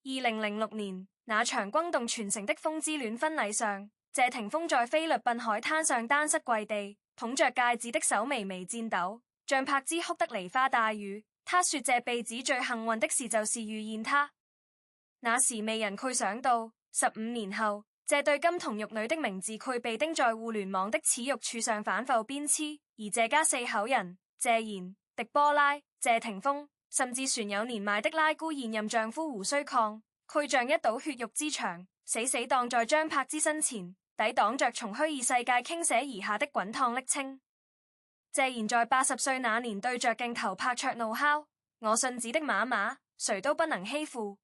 2006年，那場轟動全城的風之戀婚禮上，謝霆鋒在菲律賓海灘上單膝跪地，捧着戒指的手微微顫抖。張柏芝哭得梨花帶雨，他說這輩子最幸運的事就是遇見他。那時未人繪想到，15年後，這對金童玉女的名字繪被釘在互聯網的恥辱柱上反覆鞭笞，而謝家四口人謝賢、狄波拉、謝霆鋒，甚至船有年邁的拉姑現任丈夫胡須抗，繪像一堵血肉之牆，死死擋在張柏芝身前，抵擋着從虛擬世界傾瀉而下的滾燙瀝青。謝賢在80歲那年對着鏡頭拍桌怒吼：我信子的媽媽，誰都不能欺負。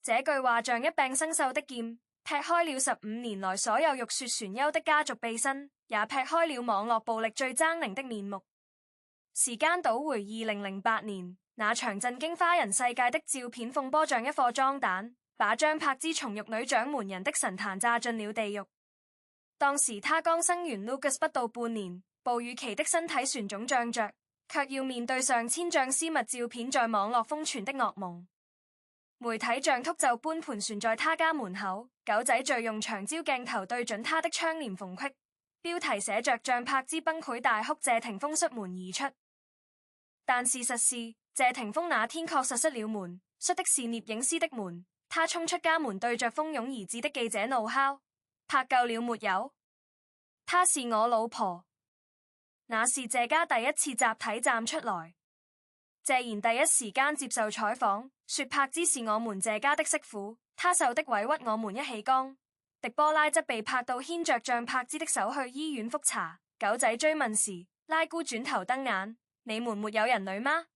這句話像一柄生鏽的劍，劈開了15年來所有浴血船優的家族臂身，也劈開了網絡暴力最猙獰的面目。時間倒回2008年，那場震驚華人世界的照片風波像一顆髒彈，把張柏芝從玉女掌門人的神壇炸進了地獄。當時她剛生完 Lucas 不到半年，哺乳期的身體旋腫脹着，卻要面對上千張私密照片在網絡瘋傳的噩夢。媒體像禿鷲般盤旋在他家門口，狗仔隊用長焦鏡頭對準他的窗簾縫隙，標題寫着張柏芝崩潰大哭，謝霆鋒摔門而出。但事實是，謝霆鋒那天確實摔了門，摔的是聶影師的門。他衝出家門，對着蜂擁而至的記者怒吼：拍夠了沒有？她是我老婆。那是謝家第一次集體站出來。謝賢第一時間接受採訪，說柏芝是我們謝家的媳婦，她受的委屈我們一起扛。狄波拉則被拍到牽着張柏芝的手去醫院復查。狗仔追問時，拉姑轉頭瞪眼：你們沒有人女嗎？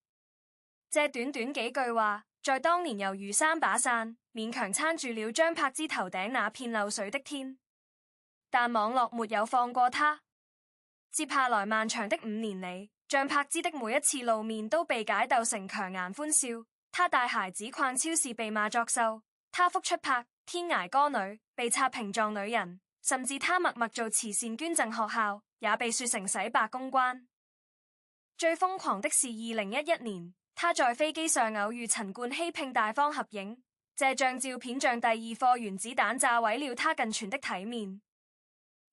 這短短幾句話，在當年猶如3把傘，勉強撐住了張柏芝頭頂那片漏水的天。但網絡沒有放過她。接下來漫長的5年裡，張柏芝的每一次露面都被解構成強顏歡笑。她帶孩子逛超市被罵作秀，她復出拍天涯歌女被刷屏撞女人，甚至她默默做慈善捐贈學校，也被說成洗白公關。最瘋狂的是2011年，她在飛機上偶遇陳冠希聘大方合影，這張照片像第二顆原子彈炸毀了她近全的體面。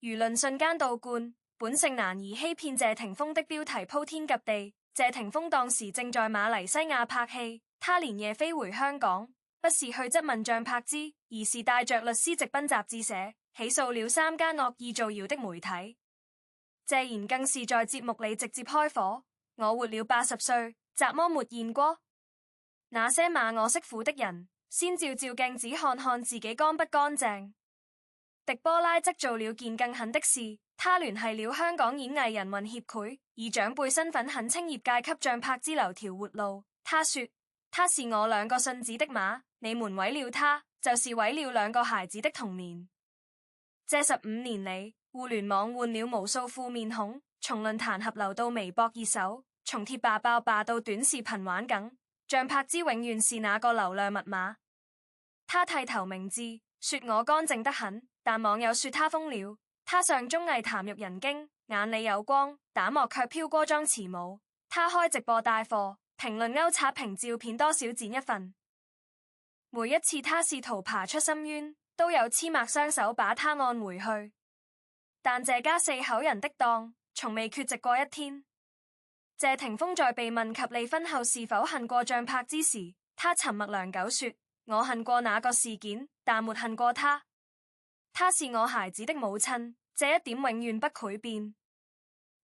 輿論瞬間倒灌，本性難以欺騙謝霆鋒的標題鋪天及地。謝霆鋒當時正在馬來西亞拍戲，他連夜飛回香港，不是去質問張柏芝，而是帶着律師直奔雜誌社，起訴了3間惡意造謠的媒體。謝賢更是在節目裡直接開火：我活了80歲，怎麼沒驗過？那些罵我媳婦的人，先照照鏡子看看自己乾不乾淨。狄波拉則做了件更狠的事，他聯繫了香港演藝人運協會，以長輩身份懇請業界給張柏芝留條活路。他說：她是我2個信子的媽，你們毀了她，就是毀了2個孩子的童年。這15年裡，互聯網換了無數副面孔，從論壇合流到微博熱搜，從貼吧爆吧到短視頻玩梗，張柏芝永遠是那個流量密碼。他剃頭明志，說我乾淨得很。但網友說他瘋了，他上綜藝談育人經，眼裡有光，膽幕卻飄過妝慈母。他開直播帶貨，評論勾刷屏照片多少剪一份。每一次他試圖爬出深淵，都有魑魅雙手把他按回去。但謝家4口人的檔從未缺席過一天。謝霆鋒在被問及離婚後是否恨過張柏芝時，他沉默良久說：我恨過那個事件，但沒恨過他。她是我孩子的母親，這一點永遠不許變。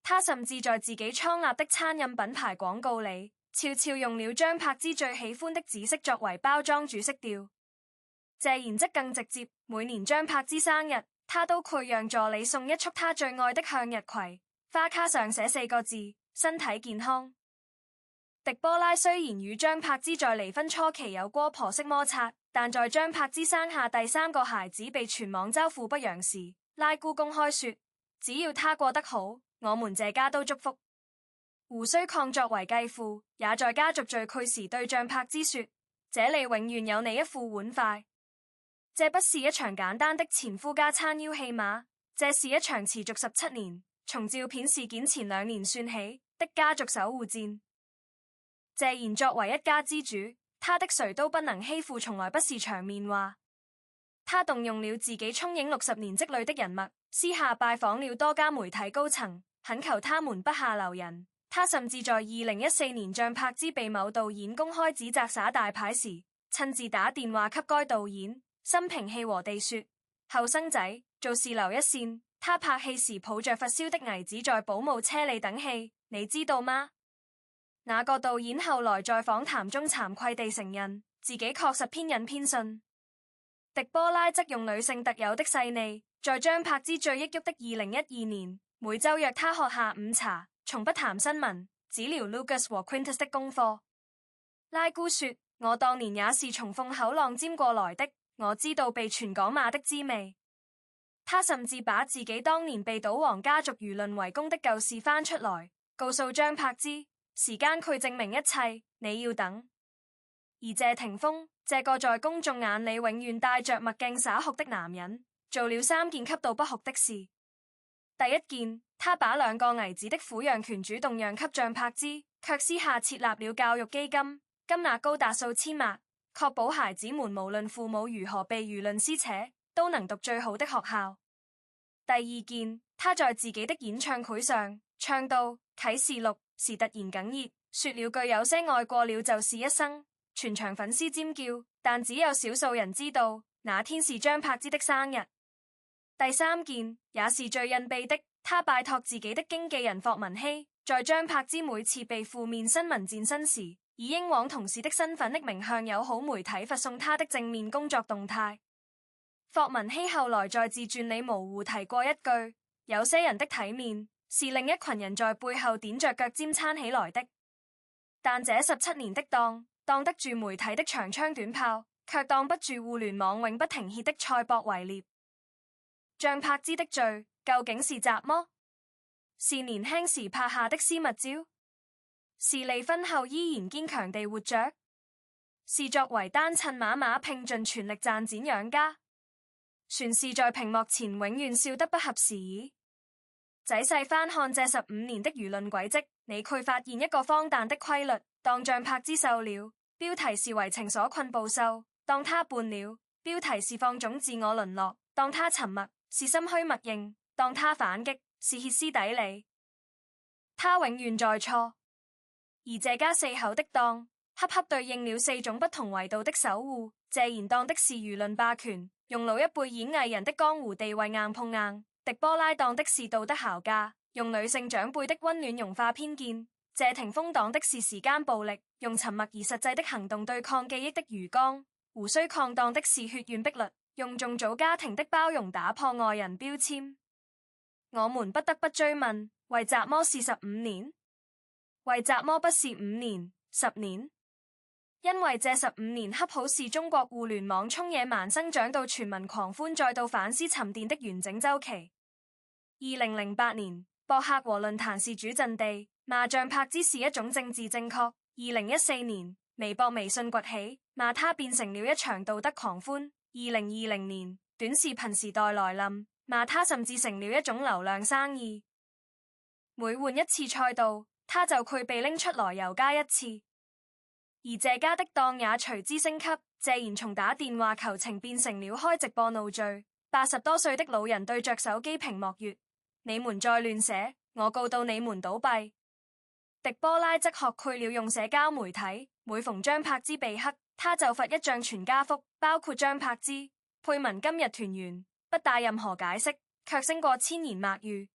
他甚至在自己創立的餐飲品牌廣告裡，悄悄用了張柏芝最喜歡的紫色作為包裝主色調。謝賢則更直接，每年張柏芝生日，他都會讓助理送一束他最愛的向日葵，花卡上寫4個字：身體健康。狄波拉雖然與張柏芝在離婚初期有過婆媳摩擦，但在張柏芝生下第3個孩子被全網嘲諷不揚時，拉姑公開說：只要他過得好，我們謝家都祝福。胡須抗作為繼父，也在家族聚會時對張柏芝說：這裡永遠有你一副碗筷。這不是一場簡單的前夫家撐腰戲碼，這是一場持續17年，從照片事件前2年算起的家族守護戰。謝賢作為一家之主，他的誰都不能欺負從來不是場面話。他動用了自己聰穎60年積累的人脈，私下拜訪了多家媒體高層，懇求他們不下留人。他甚至在2014年像柏茲被某導演公開指責耍大牌時，親自打電話給該導演，心平氣和地說：後生仔，做事留一線。他拍戲時抱着發燒的兒子在保姆車裏等戲，你知道嗎？那個導演後來在訪談中慚愧地承認，自己確實偏忍偏信。迪波拉則用女性特有的細膩，在張柏芝最抑鬱的2012年，每週約他喝下午茶，從不談新聞，只聊 Lucas 和 Quintus 的功課。拉姑說：我當年也是從鳳口浪尖過來的，我知道被全港罵的滋味。他甚至把自己當年被賭王家族輿論圍攻的舊事翻出來，告訴張柏芝：時間佢證明一切，你要等。而謝霆鋒這個在公眾眼裏永遠戴着墨鏡耍酷的男人，做了3件給到不酷的事。第一件，他把2個兒子的撫養權主動讓給張柏芝，卻私下設立了教育基金，金額高達數千萬，確保孩子們無論父母如何被輿論撕扯，都能讀最好的學校。第二件，他在自己的演唱會上唱到啟示錄時突然哽咽，說了句有些愛過了就是一生，全場粉絲尖叫，但只有少數人知道那天是張柏芝的生日。第三件也是最隱秘的，他拜託自己的經紀人霍文希，在張柏芝每次被負面新聞戰身時，以英皇同事的身份匿名向友好媒體發送他的正面工作動態。霍文希後來在自傳裏模糊提過一句：有些人的體面是另一群人在背後踮着腳尖撐起來的。但這17年的擋得住媒體的長槍短炮，卻擋不住互聯網永不停歇的賽博圍獵。張柏芝的罪究竟是雜麼？是年輕時拍下的私密照？是離婚後依然堅強地活着？是作為單親媽媽拼盡全力賺錢養家？全是在屏幕前永遠笑得不合時宜。仔細翻看這15年的輿論軌跡，你卻發現一個荒誕的規律：當張柏芝瘦了，標題是為情所困暴瘦；當他胖了，標題是放縱自我淪落；當他沉默，是心虛默認；當他反擊，是歇斯底里。他永遠在錯。而謝家4口的檔，恰恰對應了4種不同維度的守護。謝賢當的是輿論霸權，用老一輩演藝人的江湖地位硬碰硬；迪波拉當的是道德拷價，用女性長輩的溫暖融化偏見；謝霆鋒當的是時間暴力，用沉默而實際的行動對抗記憶的魚缸；胡鬚抗當的是血緣逼律，用重組家庭的包容打破外人標籤。我們不得不追問：為什麼是15年？為什麼不是5年、10年？因為這15年恰好是中國互聯網從野蠻生長到全民狂歡再到反思沉澱的完整週期。2008年，博客和論壇是主陣地，罵張柏芝是一種政治正確。2014年，微博微信崛起，罵他變成了一場道德狂歡。2020年，短視頻時代來臨，罵他甚至成了一種流量生意。每換一次賽道，他就會被拎出來又加一次。而謝家的檔也隨之升級，謝賢從打電話求情變成了開直播怒罪。80多歲的老人對着手機屏幕說：你們再亂寫，我告到你們倒閉。迪波拉則學會了用社交媒體，每逢張柏芝被黑，他就發一張全家福，包括張柏芝配文今日團圓，不帶任何解釋，卻升過千言萬語。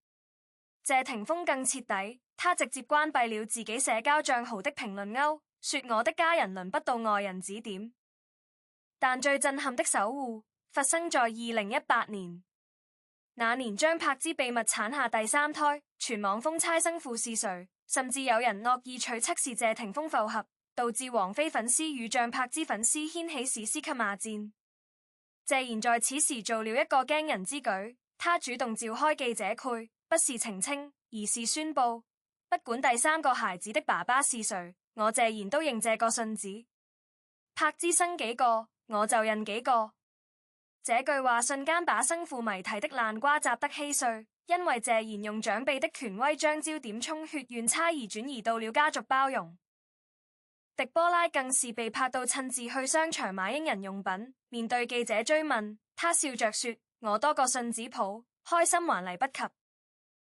謝霆鋒更徹底，他直接關閉了自己社交賬號的評論勾，說我的家人輪不到外人指點。但最震撼的守護發生在2018年，那年張柏芝秘密產下第3胎，全網瘋猜生父是誰，甚至有人惡意取測是謝霆鋒復合，導致王菲粉絲與張柏芝粉絲掀起史詩級罵戰。謝賢在此時做了一個驚人之舉，他主動召開記者會，不是澄清，而是宣布，不管第3個孩子的爸爸是誰，我謝賢都認這個信子。柏芝生幾個，我就認幾個。這句話瞬間把生父謎題的爛瓜砸得稀碎，因為謝賢用長輩的權威將焦點從血緣差異轉移到了家族包容。迪波拉更是被拍到親自去商場買嬰人用品，面對記者追問，他笑着說：我多個信子譜，開心還嚟不及。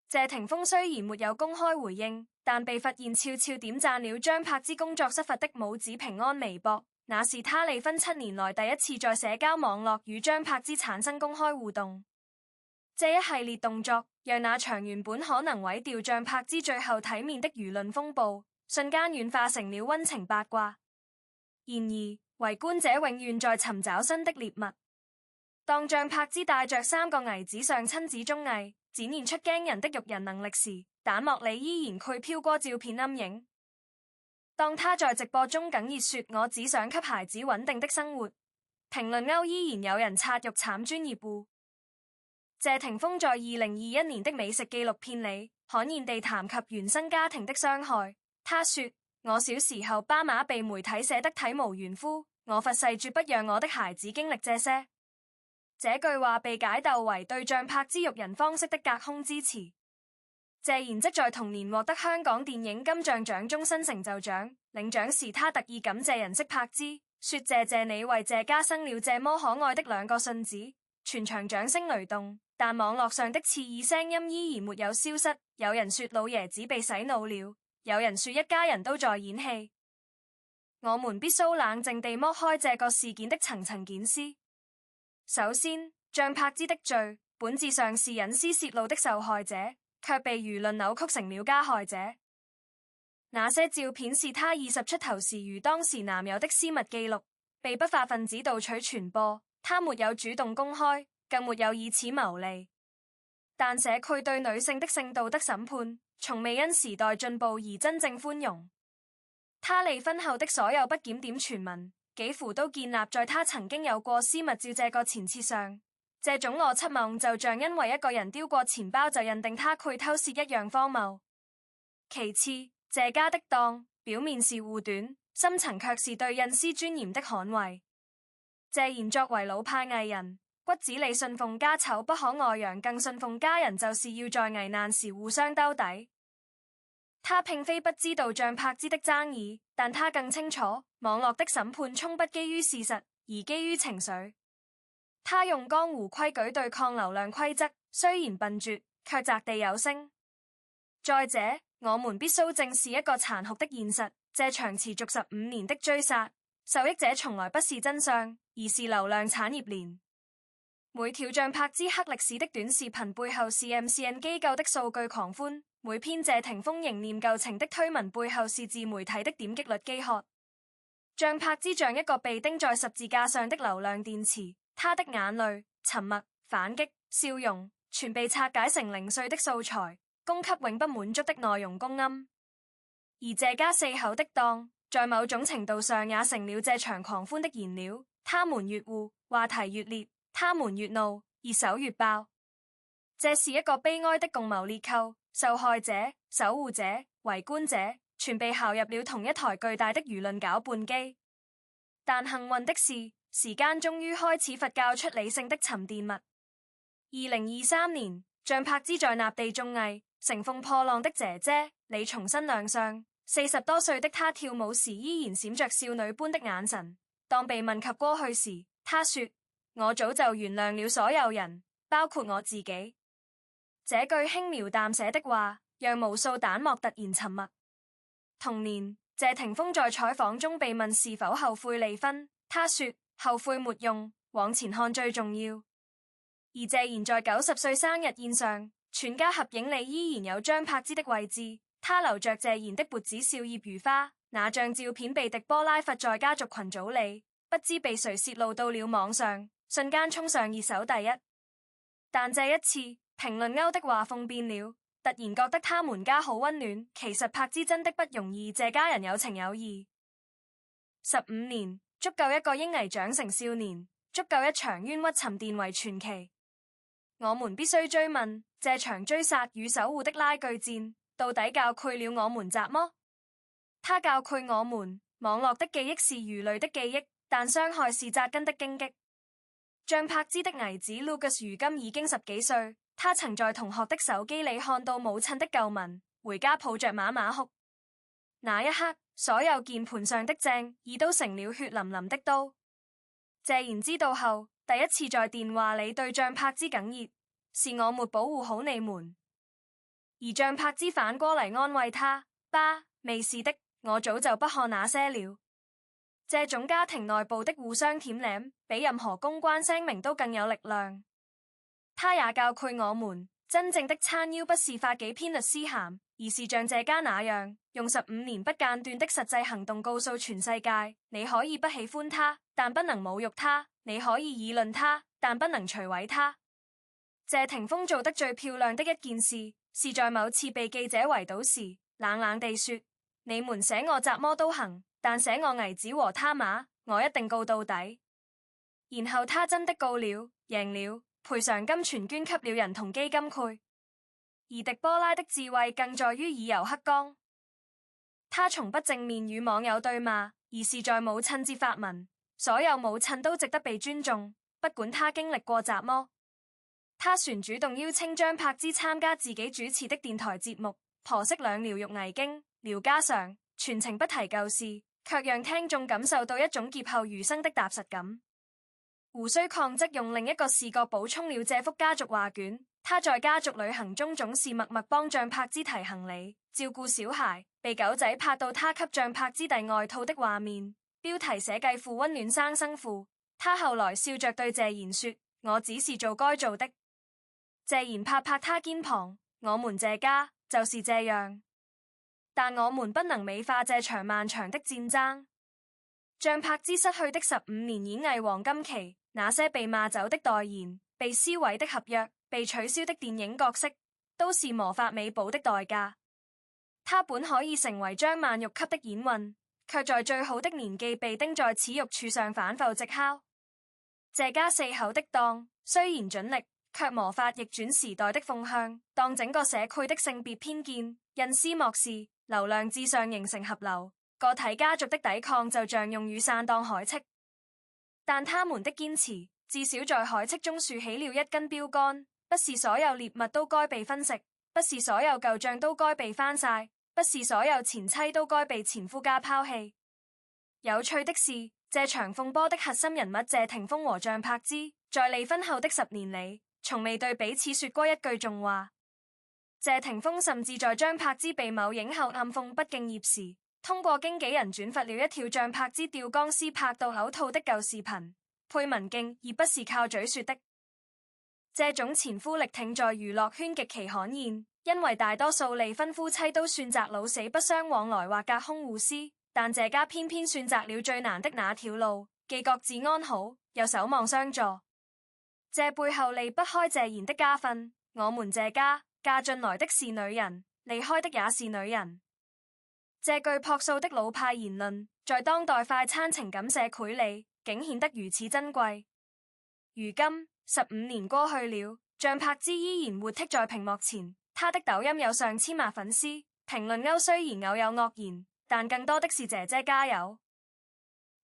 謝霆鋒雖然沒有公開回應，但被發現悄悄點讚了張柏芝工作室發的母子平安微博，那是他離婚7年來第一次在社交網絡與張柏芝產生公開互動。這一系列動作讓那場原本可能毀掉張柏芝最後體面的輿論風暴，瞬間軟化成了溫情八卦。然而，圍觀者永遠在尋找新的獵物。當張柏芝帶着3個兒子上親子綜藝，展現出驚人的育人能力時，彈幕裡依然佢飄過照片陰影。當他在直播中哽咽說：我只想給孩子穩定的生活，評論區依然有人刷肉慘專業戶。謝霆鋒在2021年的美食紀錄片裡，罕見地談及原生家庭的傷害。他說：我小時候爸媽被媒體寫得體無完膚，我發誓絕不讓我的孩子經歷這些。這句話被解讀為對張柏芝育人方式的隔空支持。謝賢則在同年獲得香港電影金像獎終身成就獎，領獎時他特意感謝人識柏芝，說謝謝你為謝家生了這麼可愛的2個信子。全場掌聲雷動，但網絡上的刺耳聲音依然沒有消失。有人說老爺子被洗腦了，有人說一家人都在演戲。我們必須冷靜地剝開這個事件的層層檢視。首先，張柏芝的罪本質上是隱私洩露的受害者，卻被輿論扭曲成了加害者。那些照片是他20出頭時與當時男友的私密記錄，被不法分子盜取傳播。他沒有主動公開，更沒有以此牟利。但社區對女性的性道德審判，從未因時代進步而真正寬容。他離婚後的所有不檢點傳聞，幾乎都建立在他曾經有過私密照這個前設上。這種邏輯謬就像因為一個人丟過錢包就認定他會偷竊一樣荒謬。其次，謝家的當表面是護短，深層卻是對隱私尊嚴的捍衛。謝賢作為老派藝人，骨子裡信奉家醜不可外揚，更信奉家人就是要在危難時互相兜底。他並非不知道張柏芝的爭議，但他更清楚網絡的審判從不基於事實，而基於情緒。他用江湖規矩對抗流量規則，雖然笨拙，卻擲地有聲。再者，我們必須正視一個殘酷的現實：這場持續15年的追殺，受益者從來不是真相，而是流量產業鏈。每條張柏芝黑歷史的短視頻背後是 MCN 機構的數據狂歡，每篇謝霆鋒仍念舊情的推文背後是自媒體的點擊率飢渴。張柏芝像一個被釘在十字架上的流量電池，她的眼淚、沉默、反擊、笑容，全被拆解成零碎的素材，供給永不滿足的內容公庵。而謝家四口的當，在某種程度上也成了這場狂歡的燃料。他們越互，話題越烈；他們越怒，熱手越爆。這是一個悲哀的共謀列構，受害者、守護者、圍觀者，全被校入了同一台巨大的輿論攪拌機。但幸運的是，時間終於開始佛教出理性的沉澱物。2023年，張柏芝在立地綜藝《乘風破浪的姐姐》裡重新亮相。40多歲的她跳舞時依然閃着少女般的眼神。當被問及過去時，她說：我早就原諒了所有人，包括我自己。這句輕描淡寫的話，讓無數彈幕突然沉默。同年，謝霆鋒在採訪中被問是否後悔離婚，他說：後悔沒用，往前看最重要。而謝賢在90歲生日宴上，全家合影裡依然有張柏芝的位置，他留着謝賢的脖子笑靥如花。那張照片被迪波拉發在家族群組裡，不知被誰洩露到了網上，瞬間衝上熱搜第一。但這一次，評論區的畫風變了，突然覺得他們家好溫暖。其實柏芝真的不容易，這家人有情有義。15年，足夠一個嬰兒長成少年，足夠一場冤屈沉澱為傳奇。我們必須追問，這場追殺與守護的拉鋸戰，到底教誨了我們什麼？他教誨我們，網絡的記憶是魚類的記憶，但傷害是扎根的荊棘。張柏芝的兒子 Lucas 如今已經10幾歲，他曾在同學的手機裡看到母親的舊文，回家抱着媽媽哭。那一刻，所有鍵盤上的正已都成了血淋淋的刀。謝賢知道後，第一次在電話裏對張柏芝哽咽，是我沒保護好你們。而張柏芝反過嚟安慰他，爸，未是的，我早就不看那些了。這種家庭內部的互相舔舐，比任何公關聲明都更有力量。他也教誨我們，真正的撐腰不是發幾篇律師函，而是像這家那樣，用15年不間斷的實際行動告訴全世界：你可以不喜歡他，但不能侮辱他；你可以議論他，但不能摧毀他。謝霆鋒做得最漂亮的一件事，是在某次被記者圍堵時，冷冷地說：你們寫我怎麼都行，但寫我危子和他媽，我一定告到底。然後他真的告了，贏了，賠償金全捐給了人同基金會。而迪波拉的智慧更在於以柔克剛，他從不正面與網友對罵，而是在母親節發文，所有母親都值得被尊重，不管她經歷過怎麼。他旋主動邀請張柏芝參加自己主持的電台節目，婆媳倆聊育危經，聊家常，全程不提舊事，卻讓聽眾感受到一種劫後餘生的踏實感。胡須抗則用另一個視角補充了這幅家族畫卷。他在家族旅行中總是默默幫張柏芝提行李、照顧小孩，被狗仔拍到他給張柏芝遞外套的畫面，標題寫繼父溫暖生生父。他後來笑着對謝賢說：我只是做該做的。謝賢拍拍他肩膀：我們這家就是這樣，但我們不能美化這場漫長的戰爭。張柏芝失去的15年演藝黃金期，那些被罵走的代言、被撕毀的合約、被取消的電影角色，都是魔法美寶的代價。他本可以成為張曼玉級的演運，卻在最好的年紀被釘在恥辱柱上反覆直敲。謝家四口的檔雖然盡力，卻無法逆轉時代的風向，當整個社區的性別偏見、隱私漠視、流量至上形成合流，個體家族的抵抗就像用雨傘當海斥。但他們的堅持，至少在海斥中豎起了一根標杆。不是所有獵物都該被分食，不是所有舊賬都該被翻晒，不是所有前妻都該被前夫家拋棄。有趣的是，這場風波的核心人物謝霆鋒和張柏芝，在離婚後的10年裡，從未對彼此說過一句重話。謝霆鋒甚至在張柏芝被某影后暗諷不敬業時，通過經紀人轉發了一條張柏芝吊鋼絲拍到嘔吐的舊視頻，配文敬而不是靠嘴說的。這種前夫力挺在娛樂圈極其罕見，因為大多數離婚夫妻都選擇老死不相往來或隔空互撕，但謝家偏偏選擇了最難的那條路，既各自安好，又守望相助。這背後離不開謝賢的家訓：我們這家嫁進來的是女人，離開的也是女人。這句樸素的老派言論，在當代快餐情感社會裡，竟顯得如此珍貴。如今15年過去了，張柏芝依然活剔在屏幕前。她的抖音有上千萬粉絲，評論區雖然偶有惡言，但更多的是姐姐加油。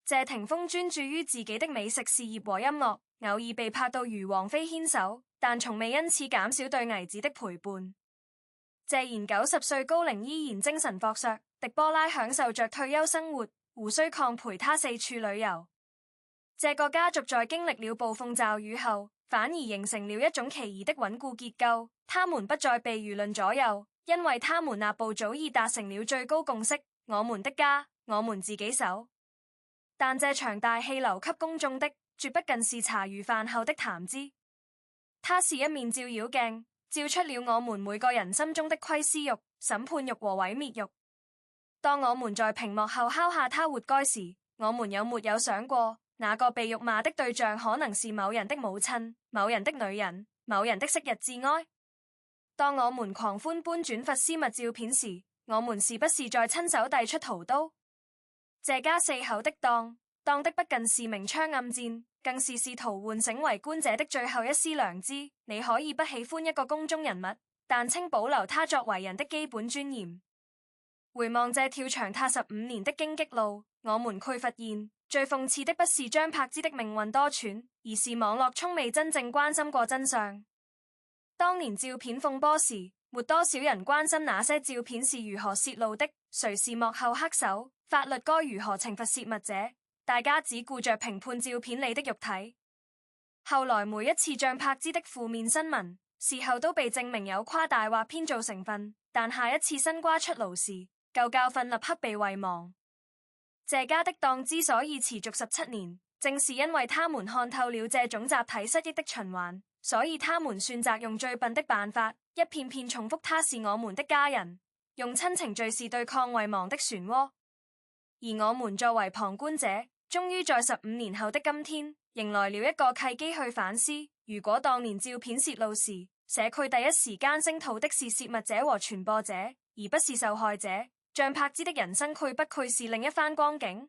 謝霆鋒專注於自己的美食事業和音樂，偶爾被拍到與王菲牽手，但從未因此減少對兒子的陪伴。謝賢90歲高齡依然精神矍鑠，迪波拉享受着退休生活，胡須抗陪他四處旅遊。這個家族在經歷了暴風驟雨後，反而形成了一種奇異的穩固結構。他們不再被輿論左右，因為他們內部早已達成了最高共識：我們的家，我們自己守。但這場大戲留給公眾的，絕不僅是茶餘飯後的談資。它是一面照妖鏡，照出了我們每個人心中的窺私欲、審判欲和毀滅欲。當我們在屏幕後敲下他活該時，我們有沒有想過，那個被辱罵的對象可能是某人的母親、某人的女人、某人的昔日摯愛？當我們狂歡般轉發私密照片時，我們是不是在親手遞出屠刀？謝家四口的當的不僅是明槍暗箭，更是試圖喚醒圍觀者的最後一絲良知。你可以不喜歡一個公眾人物，但請保留他作為人的基本尊嚴。回望這條長達15年的荊棘路，我們會發現，最諷刺的不是張柏芝的命運多舛，而是網絡從未真正關心過真相。當年照片風波時，沒多少人關心那些照片是如何泄露的，誰是幕後黑手，法律該如何懲罰泄密者，大家只顧着評判照片裏的肉體。後來每一次像柏茲的負面新聞，事後都被證明有誇大或編造成分，但下一次新瓜出爐時，舊教訓立刻被遺忘。謝家的檔之所以持續17年，正是因為他們看透了這種集體失憶的循環，所以他們選擇用最笨的辦法，一遍遍重複他是我們的家人，用親情敘事對抗遺忘的漩渦。而我們作為旁觀者，終於在15年後的今天，迎來了一個契機去反思，如果當年照片泄露時，社區第一時間聲討的是泄密者和傳播者，而不是受害者，像柏茲的人生會不會是另一番光景？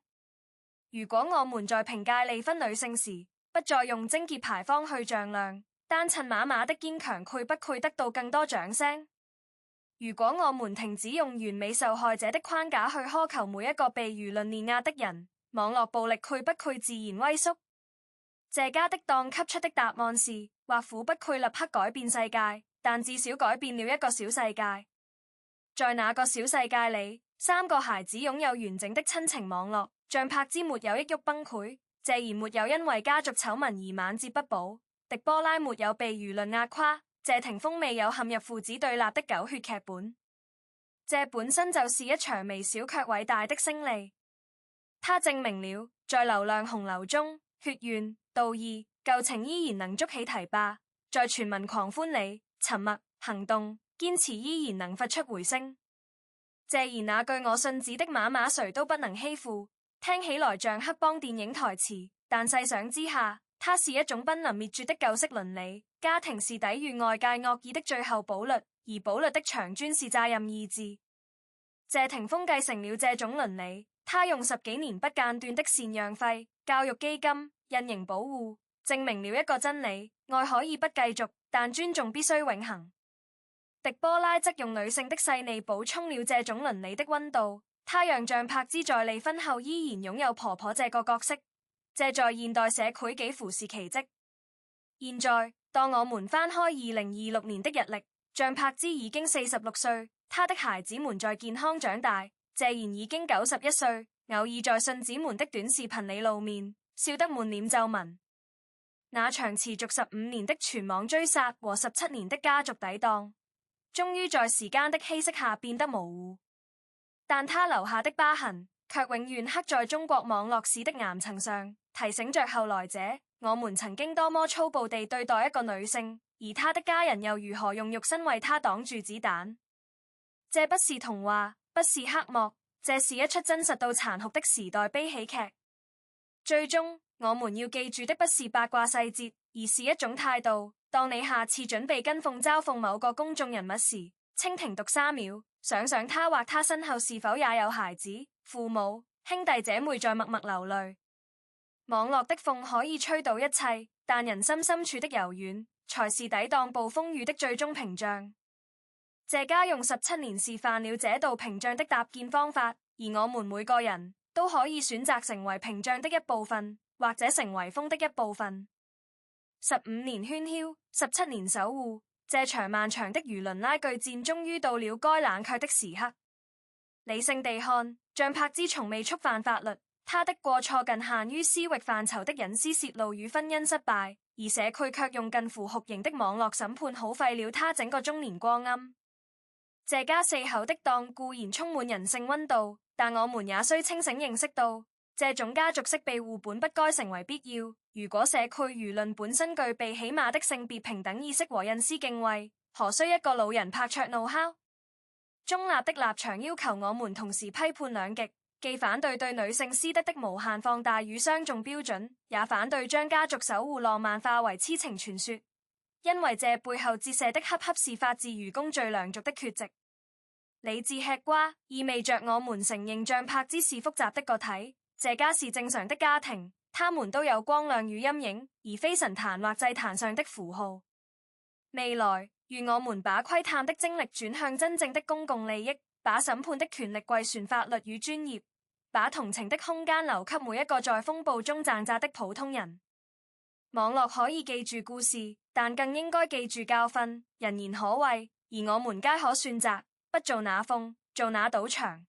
如果我們在評價離婚女性時，不再用貞潔牌坊去丈量，單襯馬馬的堅強會不會得到更多掌聲？如果我們停止用完美受害者的框架去苛求每一個被輿論碾壓的人，網絡暴力會不會自然萎縮？謝家的檔給出的答案是，或許不會立刻改變世界，但至少改變了一個小世界。在那個小世界裏，3個孩子擁有完整的親情網絡，像柏茲沒有抑鬱崩潰，謝賢沒有因為家族醜聞而晚節不保，狄波拉沒有被輿論壓垮，謝霆鋒未有陷入父子對立的狗血劇本。這本身就是一場微小卻偉大的勝利，他證明了在流量洪流中，血緣、道義、舊情依然能築起堤壩，在全民狂歡裏，沉默、行動、堅持依然能發出回聲。謝賢那句我信子的馬馬誰都不能欺負，聽起來像黑幫電影台詞，但細想之下，它是一種瀕臨滅絕的舊式倫理。家庭是抵禦外界惡意的最後堡壘，而堡壘的長磚是責任意志。謝霆鋒繼承了這種倫理，他用10幾年不間斷的贍養費、教育基金、隱形保護，證明了一個真理：愛可以不繼續，但尊重必須永恆。狄波拉則用女性的細膩補充了這種倫理的溫度，他讓像柏茲在離婚後依然擁有婆婆這個角色，這在現代社會幾乎是奇蹟。現在，當我們翻開2026年的日曆，像柏茲已經46歲，他的孩子們在健康長大，謝賢已經91歲，偶爾在信子們的短視頻裏露面，笑得滿臉皺紋。那場持續15年的全網追殺和17年的家族抵擋，終於在時間的稀釋下變得模糊，但他留下的疤痕卻永遠刻在中國網絡史的岩層上，提醒着後來者，我們曾經多麼粗暴地對待一個女性，而她的家人又如何用肉身為她擋住子彈。這不是童話，不是黑幕，這是一出真實到殘酷的時代悲喜劇。最終，我們要記住的不是八卦細節，而是一種態度。當你下次準備跟風嘲諷某個公眾人物時，蜻蜓讀3秒，想想他或他身後是否也有孩子、父母、兄弟姐妹在默默流淚。網絡的風可以吹倒一切，但人心深處的柔軟才是抵擋暴風雨的最終屏障。謝家用17年示範了這道屏障的搭建方法，而我們每個人都可以選擇成為屏障的一部分，或者成為風的一部分。15年喧囂，17年守護，這場漫長的輿論拉鋸戰終於到了該冷卻的時刻。理性地看，像柏茲從未觸犯法律，他的過錯僅限於私域範疇的隱私洩露與婚姻失敗，而社區卻用近乎酷刑的網絡審判耗廢了他整個中年光陰。謝家4口的檔固然充滿人性溫度，但我們也需清醒認識到，這種家族式庇護本不該成為必要。如果社區輿論本身具備起碼的性別平等意識和隱私敬畏，何須一個老人拍桌怒吼？中立的立場要求我們同時批判兩極，既反對對女性私德的無限放大與雙重標準，也反對將家族守護浪漫化為痴情傳說，因為這背後折射的恰恰是法治愚公最良俗的缺席。理智吃瓜，意味着我們承認像柏茲是複雜的個體，謝家是正常的家庭，他們都有光亮與陰影，而非神壇或祭壇上的符號。未來，願我們把窺探的精力轉向真正的公共利益，把審判的權力貴旋法律與專業，把同情的空間留給每一個在風暴中掙扎的普通人。網絡可以記住故事，但更應該記住教訓。人言可畏，而我們皆可選擇，不做那風，做那賭場。